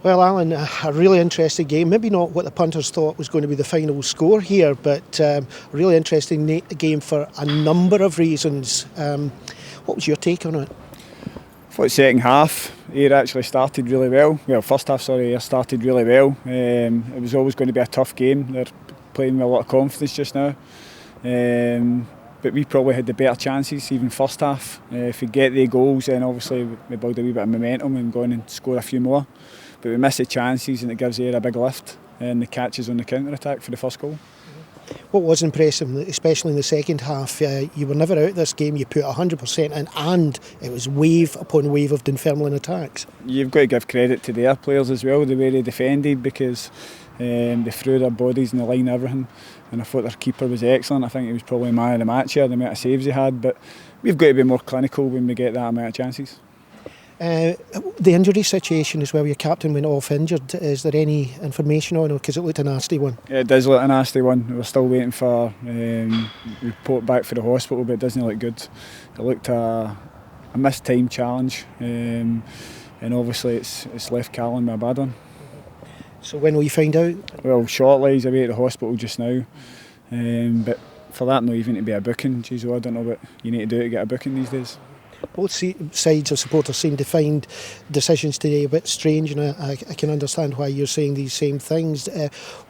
Well, Allan, a really interesting game. Maybe not what the punters thought was going to be the final score here, but a really interesting game for a number of reasons. What was your take on it? I thought second half, Ayr actually started really well. Well, first half, Ayr started really well. It was always going to be a tough game. They're playing with a lot of confidence just now. But we probably had the better chances, even first half. If we get the goals, then obviously we build a wee bit of momentum and go on and score a few more. But we miss the chances and it gives Ayr a big lift and the catches on the counter-attack for the first goal. What was impressive, especially in the second half, you were never out this game, you put 100% in and it was wave upon wave of Dunfermline attacks. You've got to give credit to their players as well, the way they defended, because they threw their bodies in the line and everything, and I thought their keeper was excellent. I think he was probably man of the match here, the amount of saves he had, but we've got to be more clinical when we get that amount of chances. The injury situation as well, your captain went off injured. Is there any information on it? Because it looked a nasty one. Yeah, it does look a nasty one. We're still waiting for a report back for the hospital, but it doesn't look good. It looked a missed time challenge, and obviously it's left Callan with a bad one. So when will you find out? Well, shortly. He's away at the hospital just now, but for that not even to be a booking, geez, I don't know what you need to do to get a booking these days. Both sides of supporters seem to find decisions today a bit strange, and I can understand why you're saying these same things.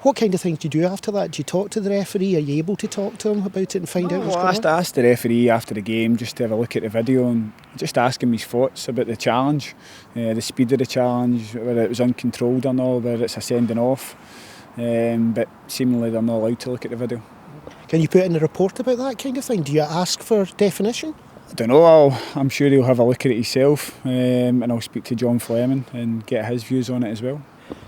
What kind of things do you do after that? Do you talk to the referee? Are you able to talk to him about it and find out what's going on? I asked the referee after the game just to have a look at the video and just ask him his thoughts about the challenge, the speed of the challenge, whether it was uncontrolled or not, whether it's a sending off. But seemingly they're not allowed to look at the video. Can you put in a report about that kind of thing? Do you ask for definition? I don't know, I'm sure he'll have a look at it himself, and I'll speak to John Fleming and get his views on it as well.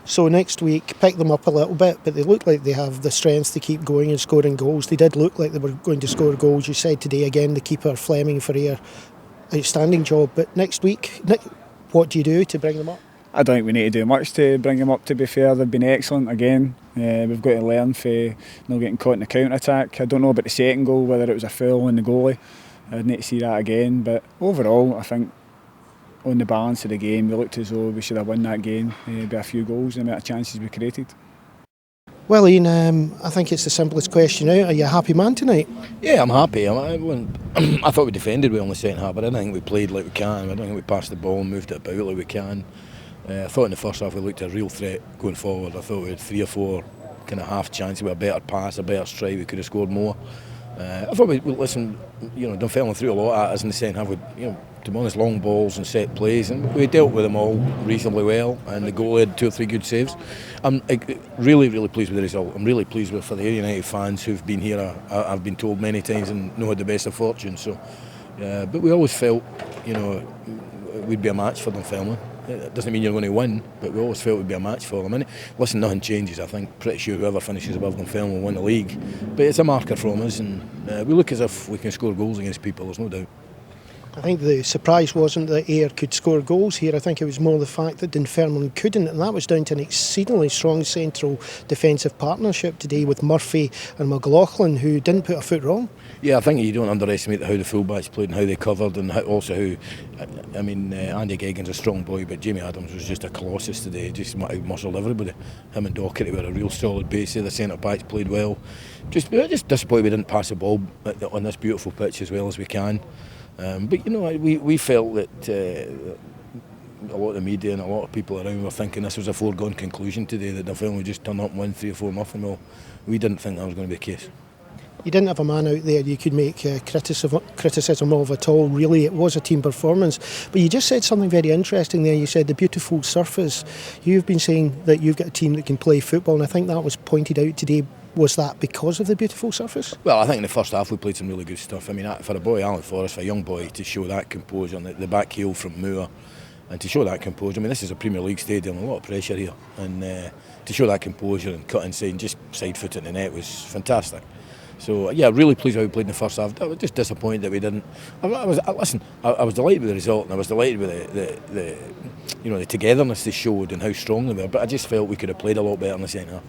So next week, pick them up a little bit, but they look like they have the strength to keep going and scoring goals. They did look like they were going to score goals. You said today again, the keeper Fleming for Ayr, outstanding job. But next week, what do you do to bring them up? I don't think we need to do much to bring them up, to be fair. They've been excellent again. We've got to learn from not getting caught in the counter-attack. I don't know about the second goal, whether it was a foul on the goalie. I'd need to see that again, but overall I think on the balance of the game we looked as though we should have won that game by a few goals and the amount of chances we created. Well, Ian, I think it's the simplest question out. Are you a happy man tonight? Yeah, I'm happy. I thought we defended well in the second half, but I don't think we played like we can. I don't think we passed the ball and moved it about like we can. I thought in the first half we looked a real threat going forward. I thought we had 3 or 4 kind of half chances with a better pass, a better strike. We could have scored more. I thought Dunfermline threw a lot at us in the second half with, to be honest, long balls and set plays, and we dealt with them all reasonably well, and the goal had 2 or 3 good saves. I'm really, really pleased with the result. I'm really pleased with for the Ayr United fans who've been here. I've been told many times and not had the best of fortune. So, but we always felt, we'd be a match for Dunfermline. It doesn't mean you're going to win, but we always felt we'd be a match for them. And listen, nothing changes. I think pretty sure whoever finishes above Dunfermline will win the league. But it's a marker from us, and we look as if we can score goals against people. There's no doubt. I think the surprise wasn't that Ayr could score goals here. I think it was more the fact that Dunfermline couldn't, and that was down to an exceedingly strong central defensive partnership today with Murphy and McCall, who didn't put a foot wrong. Yeah, I think you don't underestimate how the fullbacks played and how they covered, and also how, Andy Geoghegan's a strong boy, but Jamie Adams was just a colossus today, just muscled everybody. Him and Docherty were a real solid base there. The centre backs played well. Just disappointed we didn't pass the ball on this beautiful pitch as well as we can. But we felt that a lot of the media and a lot of people around were thinking this was a foregone conclusion today, that Dunfermline would just turn up and win 3 or 4 nothing. Well, we didn't think that was going to be the case. You didn't have a man out there you could make criticism of at all, really. It was a team performance. But you just said something very interesting there. You said the beautiful surface. You've been saying that you've got a team that can play football, and I think that was pointed out today. Was that because of the beautiful surface? Well, I think in the first half we played some really good stuff. I mean, for a boy, Allan, for a young boy, to show that composure on the back heel from Moore, and to show that composure, I mean, this is a Premier League stadium, a lot of pressure here, and to show that composure and cut inside and just side foot in the net was fantastic. So yeah, really pleased how we played in the first half. I was just disappointed that we didn't. I was delighted with the result, and I was delighted with the togetherness they showed and how strong they were. But I just felt we could have played a lot better in the second half.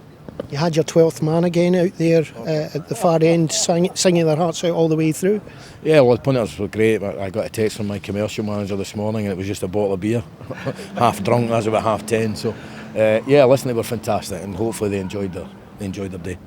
You had your 12th man again out there at the far end, singing their hearts out all the way through. Yeah, well, the punters were great. I got a text from my commercial manager this morning, and it was just a bottle of beer, half drunk. That was about 10:30. So Yeah, listen, they were fantastic, and hopefully they enjoyed their day.